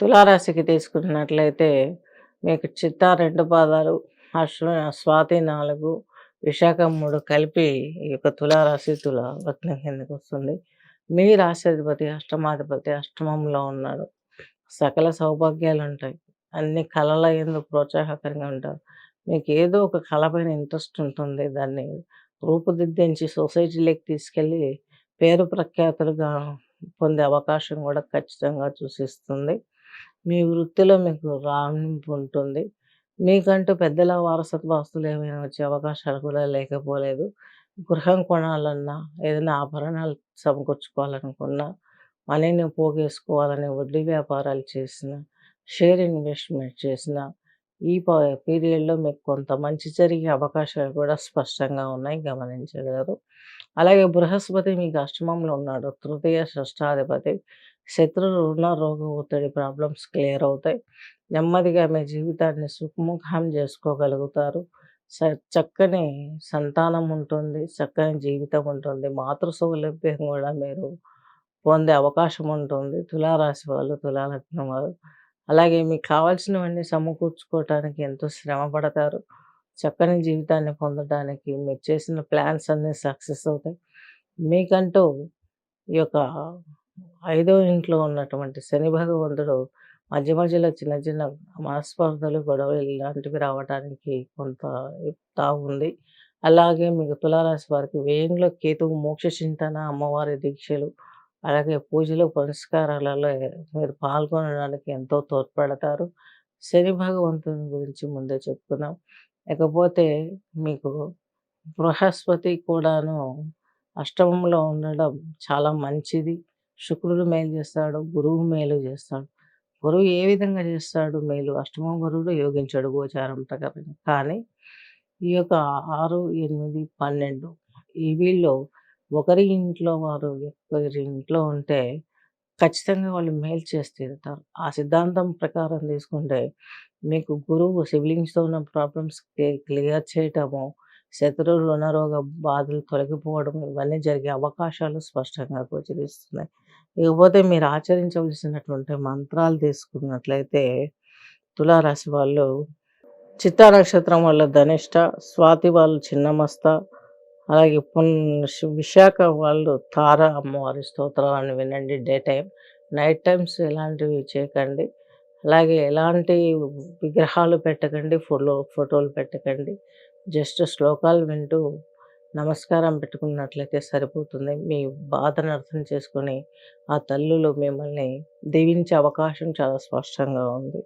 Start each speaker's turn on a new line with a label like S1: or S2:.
S1: తులారాశికి తీసుకున్నట్లయితే మీకు చిత్తా 2 పాదాలు, స్వాతి 4, విశాఖ 3 కలిపి ఈ యొక్క తులారాశి లగ్నం కిందకొస్తుంది. మీ రాశ్యాధిపతి, అష్టమాధిపతి అష్టమంలో ఉన్నాడు. సకల సౌభాగ్యాలుంటాయి. అన్ని కళల యందు ప్రోత్సాహకరంగా ఉంటారు. మీకు ఏదో ఒక కళ పైన ఇంట్రెస్ట్ ఉంటుంది. దాన్ని రూపుదిద్దించి సొసైటీలోకి తీసుకెళ్ళి పేరు ప్రఖ్యాతులుగా పొందే అవకాశం కూడా ఖచ్చితంగా సూచిస్తుంది. మీ వృత్తిలో మీకు రాణింపు ఉంటుంది. మీకంటూ పెద్దల వారసత్వ ఆస్తులు ఏమైనా వచ్చే అవకాశాలు కూడా లేకపోలేదు. గృహం కొనాలన్నా, ఏదైనా ఆభరణాలు సమకూర్చుకోవాలనుకున్నా, మనీని పోగేసుకోవాలని వడ్డీ వ్యాపారాలు చేసినా, షేర్ ఇన్వెస్ట్‌మెంట్ చేసినా, ఈ పీరియడ్‌లో మీకు కొంత మంచి జరిగే అవకాశాలు కూడా స్పష్టంగా ఉన్నాయి, గమనించగలరు. అలాగే బృహస్పతి మీకు అష్టమంలో ఉన్నాడు. తృతీయ, షష్టాధిపతి. శత్రువు, రుణ, రోగ ఒత్తిడి ప్రాబ్లమ్స్ క్లియర్ అవుతాయి. నెమ్మదిగా మీ జీవితాన్ని సుఖముఖం చేసుకోగలుగుతారు. స చక్కని సంతానం ఉంటుంది. చక్కని జీవితం ఉంటుంది. మాతృ సౌలభ్యం కూడా మీరు పొందే అవకాశం ఉంటుంది. తులారాశి వాళ్ళు, తులాలగ్నం వారు. అలాగే మీకు కావాల్సినవన్నీ సమకూర్చుకోవటానికి ఎంతో శ్రమ పడతారు. చక్కని జీవితాన్ని పొందడానికి మీరు చేసిన ప్లాన్స్ అన్నీ సక్సెస్ అవుతాయి. మీకంటూ ఈ యొక్క ఐదో ఇంట్లో ఉన్నటువంటి శని భగవంతుడు మధ్య మధ్యలో చిన్న చిన్న మనస్పర్ధలు, గొడవలు ఇలాంటివి రావడానికి కొంత తావుంది. అలాగే మీకు తులారాశి వారికి వ్యయంలో కేతువు మోక్ష చింతన, అమ్మవారి దీక్షలు, అలాగే పూజలు, పునస్కారాలలో మీరు పాల్గొనడానికి ఎంతో తోడ్పడతారు. శని భగవంతుని గురించి ముందే చెప్పుకున్నాం. ఇకపోతే మీకు బృహస్పతి కూడాను అష్టమంలో ఉండడం చాలా మంచిది. శుక్రుడు మేలు చేస్తాడు, గురువు మేలు చేస్తాడు. గురువు ఏ విధంగా చేస్తాడు మేలు? అష్టమం గురువుడు యోగించడు గోచారం ప్రకారం. కానీ ఈ యొక్క 6, 8, 12 ఈ వీళ్ళు ఒకరి ఇంట్లో వారు ఒకరి ఇంట్లో ఉంటే ఖచ్చితంగా వాళ్ళు మేలు చేసి తీరుతారు. ఆ సిద్ధాంతం ప్రకారం తీసుకుంటే మీకు గురువు సిబ్లింగ్స్‌తో ఉన్న ప్రాబ్లమ్స్ క్లియర్ చేయటము, శత్రువులు, రుణరోగ బాధలు తొలగిపోవడం, ఇవన్నీ జరిగే అవకాశాలు స్పష్టంగా గోచరిస్తున్నాయి. ఇకపోతే మీరు ఆచరించవలసినటువంటి మంత్రాలు తీసుకున్నట్లయితే తులారాశి వాళ్ళు చిత్తా నక్షత్రం వాళ్ళు ధనిష్ట, స్వాతి వాళ్ళు చిన్నమస్త, అలాగే విశాఖ వాళ్ళు తార అమ్మవారి స్తోత్రాలను వినండి డే టైం. నైట్ టైమ్స్ ఎలాంటివి చేయకండి. అలాగే ఎలాంటి విగ్రహాలు పెట్టకండి, ఫోటోలు పెట్టకండి. జస్ట్ శ్లోకాలు వింటూ నమస్కారం పెట్టుకున్నట్లయితే సరిపోతుంది. మీ బాధను అర్థం చేసుకొని ఆ తల్లులు మిమ్మల్ని దీవించే అవకాశం చాలా స్పష్టంగా ఉంది.